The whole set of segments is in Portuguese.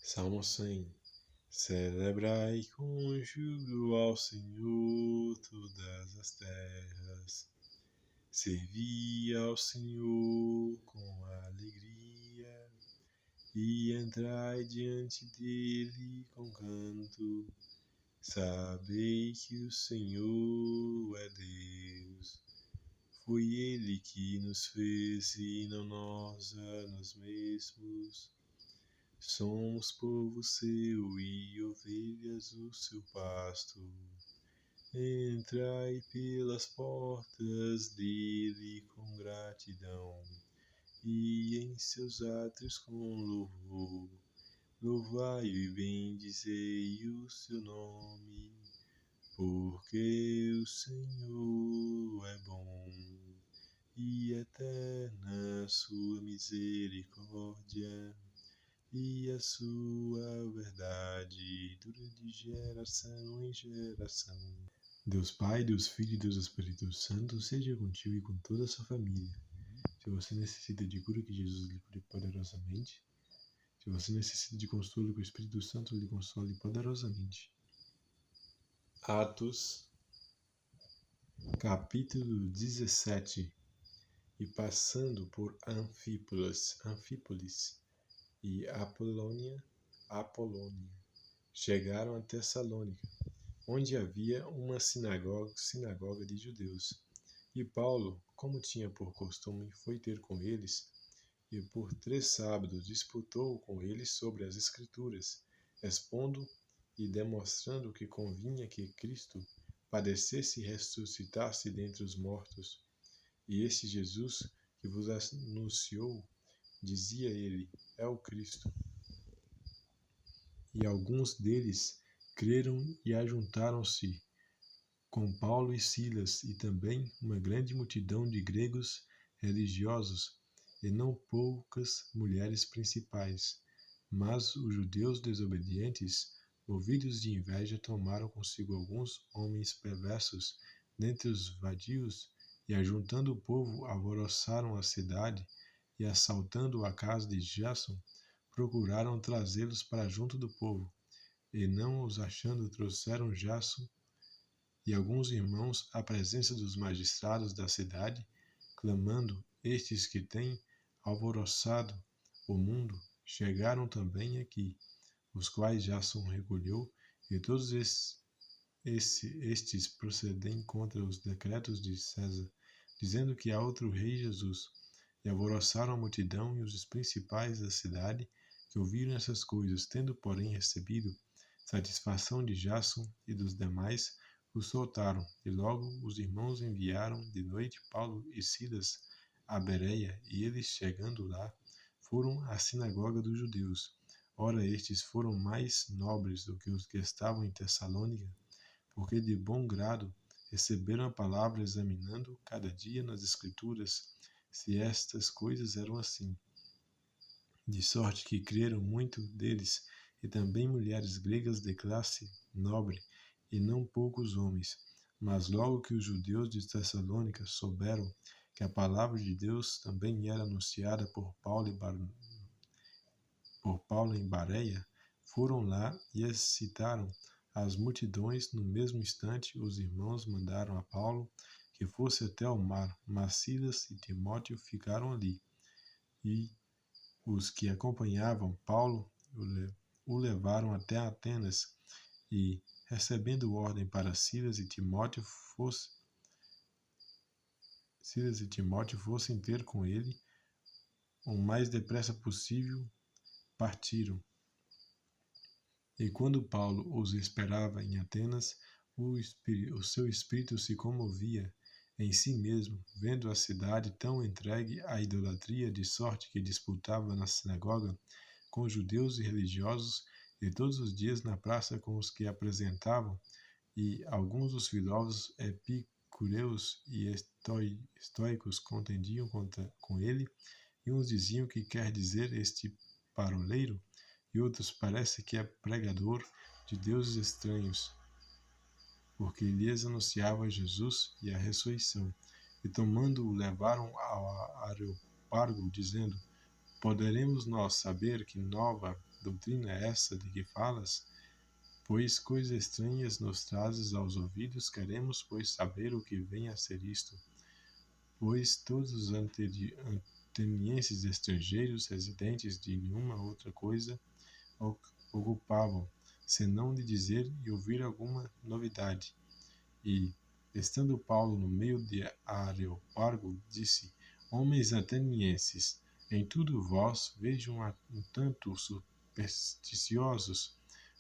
Salmo 100. Celebrai com júbilo ao Senhor todas as terras. Servi ao Senhor com alegria e entrai diante dele com canto. Sabei que o Senhor é Deus. Foi ele que nos fez e não nós a nós mesmos. Somos povo seu e ovelhas do seu pasto. Entrai pelas portas dele com gratidão e em seus átrios com louvor. Louvai e bendizei o seu nome, porque o Senhor é bom e eterna sua misericórdia. E a sua verdade dura de geração em geração. Deus Pai, Deus Filho e Deus Espírito Santo seja contigo e com toda a sua família. Se você necessita de cura, que Jesus lhe cure poderosamente. Se você necessita de consolo, que o Espírito Santo lhe console poderosamente. Atos, capítulo 17. E passando por Anfípolis e Apolônia, chegaram a Tessalônica, onde havia uma sinagoga de judeus. E Paulo, como tinha por costume, foi ter com eles, e por 3 sábados disputou com eles sobre as Escrituras, expondo e demonstrando que convinha que Cristo padecesse e ressuscitasse dentre os mortos. E este Jesus que vos anunciou, dizia ele, é o Cristo. E alguns deles creram e ajuntaram-se com Paulo e Silas, e também uma grande multidão de gregos religiosos, e não poucas mulheres principais. Mas os judeus desobedientes, movidos de inveja, tomaram consigo alguns homens perversos dentre os vadios, e ajuntando o povo, alvoroçaram a cidade, e assaltando a casa de Jason, procuraram trazê-los para junto do povo, e não os achando, trouxeram Jason e alguns irmãos à presença dos magistrados da cidade, clamando: estes que têm alvoroçado o mundo chegaram também aqui, os quais Jason recolheu, e todos estes procedem contra os decretos de César, dizendo que há outro rei Jesus, e alvoroçaram a multidão e os principais da cidade, que ouviram essas coisas, tendo, porém, recebido satisfação de Jason e dos demais, os soltaram, e logo os irmãos enviaram de noite Paulo e Silas a Bereia, e eles, chegando lá, foram à sinagoga dos judeus. Ora, estes foram mais nobres do que os que estavam em Tessalônica, porque de bom grado receberam a palavra, examinando cada dia nas Escrituras se estas coisas eram assim. De sorte que creram muito deles, e também mulheres gregas de classe nobre, e não poucos homens. Mas logo que os judeus de Tessalônica souberam que a palavra de Deus também era anunciada por Paulo em Bareia, foram lá e excitaram as multidões. No mesmo instante, os irmãos mandaram a Paulo que fosse até o mar, mas Silas e Timóteo ficaram ali. E os que acompanhavam Paulo o levaram até Atenas, e, recebendo ordem para Silas e Timóteo fossem ter com ele, o mais depressa possível partiram. E quando Paulo os esperava em Atenas, o seu espírito se comovia em si mesmo, vendo a cidade tão entregue à idolatria, de sorte que disputava na sinagoga com judeus e religiosos, e todos os dias na praça com os que apresentavam, e alguns dos filósofos epicureus e estoicos contendiam com ele, e uns diziam que quer dizer este paroleiro, e outros parece que é pregador de deuses estranhos, porque lhes anunciava Jesus e a ressurreição. E tomando-o, levaram ao Areópago, dizendo: poderemos nós saber que nova doutrina é essa de que falas? Pois coisas estranhas nos trazes aos ouvidos, queremos, pois, saber o que vem a ser isto. Pois todos os atenienses estrangeiros, residentes de nenhuma outra coisa, ocupavam, senão de dizer e ouvir alguma novidade. E, estando Paulo no meio de Areópago, disse: Homens atenienses, em tudo vós vejo um tanto supersticiosos,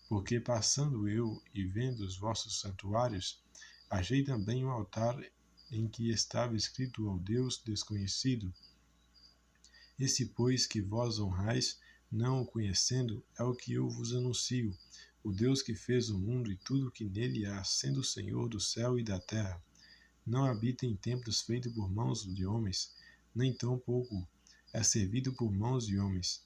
porque passando eu e vendo os vossos santuários, achei também um altar em que estava escrito ao Deus desconhecido. Esse, pois, que vós honrais, não o conhecendo, é o que eu vos anuncio, o Deus que fez o mundo e tudo que nele há, sendo o Senhor do céu e da terra. Não habita em templos feitos por mãos de homens, nem tampouco é servido por mãos de homens,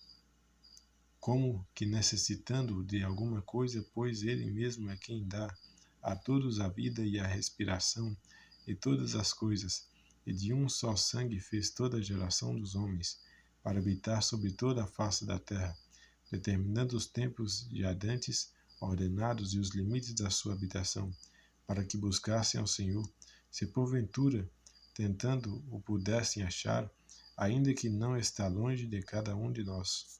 como que necessitando de alguma coisa, pois ele mesmo é quem dá a todos a vida e a respiração e todas as coisas, e de um só sangue fez toda a geração dos homens, para habitar sobre toda a face da terra, determinando os tempos jadantes, ordenados e os limites da sua habitação, para que buscassem ao Senhor, se porventura, tentando, o pudessem achar, ainda que não está longe de cada um de nós.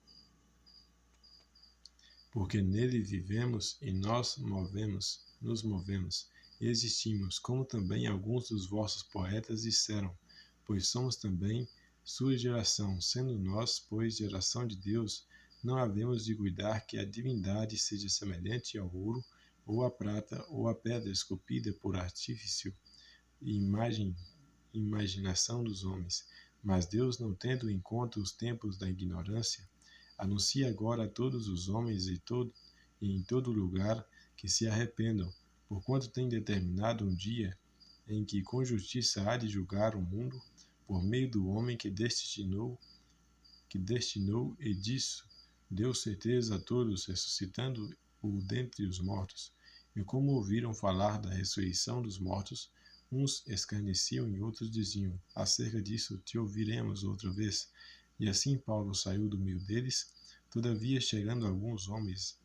Porque nele vivemos e nos movemos e existimos, como também alguns dos vossos poetas disseram, pois somos também sua geração, sendo nós, pois, geração de Deus, não havemos de cuidar que a divindade seja semelhante ao ouro, ou à prata, ou à pedra esculpida por artifício e imaginação dos homens. Mas Deus, não tendo em conta os tempos da ignorância, anuncia agora a todos os homens e em todo lugar que se arrependam, porquanto tem determinado um dia em que com justiça há de julgar o mundo por meio do homem que destinou e disso deu certeza a todos, ressuscitando-o dentre os mortos. E como ouviram falar da ressurreição dos mortos, uns escarneciam e outros diziam: acerca disso te ouviremos outra vez. E assim Paulo saiu do meio deles. Todavia, chegando alguns homens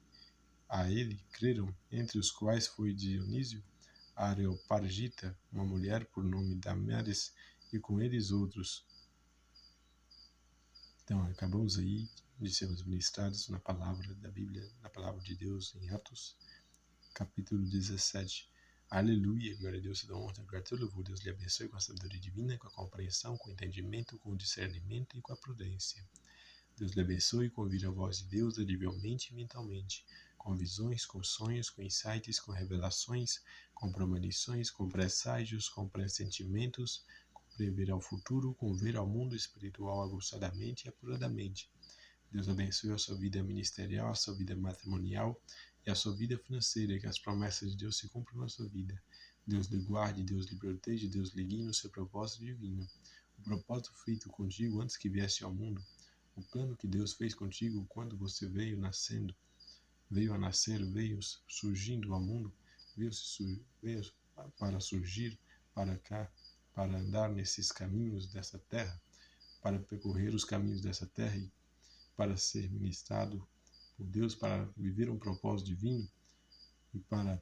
a ele, creram, entre os quais foi Dionísio, a Areopargita, uma mulher por nome Damaris, e com eles outros. Então, acabamos aí de sermos ministrados na palavra da Bíblia, na palavra de Deus, em Atos, capítulo 17. Aleluia, glória a Deus, te dá honra, gratidão, louvor. Deus lhe abençoe com a sabedoria divina, com a compreensão, com o entendimento, com o discernimento e com a prudência. Deus lhe abençoe, convide a voz de Deus audivelmente e mentalmente, com visões, com sonhos, com insights, com revelações, com premonições, com presságios, com pressentimentos, com prever ao futuro, com ver ao mundo espiritual aguçadamente e apuradamente. Deus abençoe a sua vida ministerial, a sua vida matrimonial e a sua vida financeira, que as promessas de Deus se cumpram na sua vida. Deus lhe guarde, Deus lhe proteja, Deus lhe guie no seu propósito divino. O propósito feito contigo antes que viesse ao mundo, o plano que Deus fez contigo quando você veio a nascer, veio surgindo ao mundo, veio para surgir para cá, para andar nesses caminhos dessa terra, para percorrer os caminhos dessa terra e para ser ministrado por Deus, para viver um propósito divino e para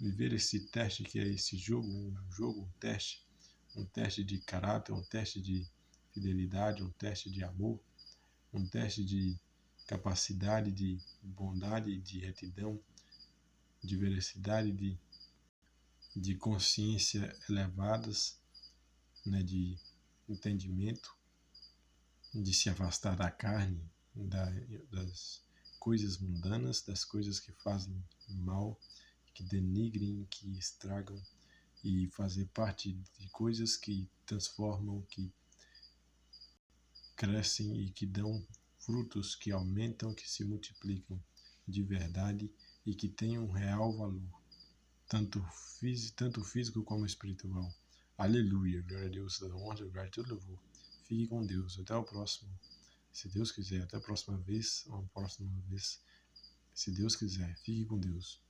viver esse teste que é esse jogo, um teste de caráter, um teste de fidelidade, um teste de amor, um teste de capacidade, de bondade, de retidão, de veracidade, de consciência elevadas, né, de entendimento, de se afastar da carne, das coisas mundanas, das coisas que fazem mal, que denigrem, que estragam, e fazer parte de coisas que transformam, que crescem e que dão frutos, que aumentam, que se multiplicam de verdade e que têm um real valor, tanto físico como espiritual. Aleluia, glória a Deus, toda honra, glória e todo louvor. Fique com Deus, até o próximo. Se Deus quiser, até a próxima vez, se Deus quiser, fique com Deus.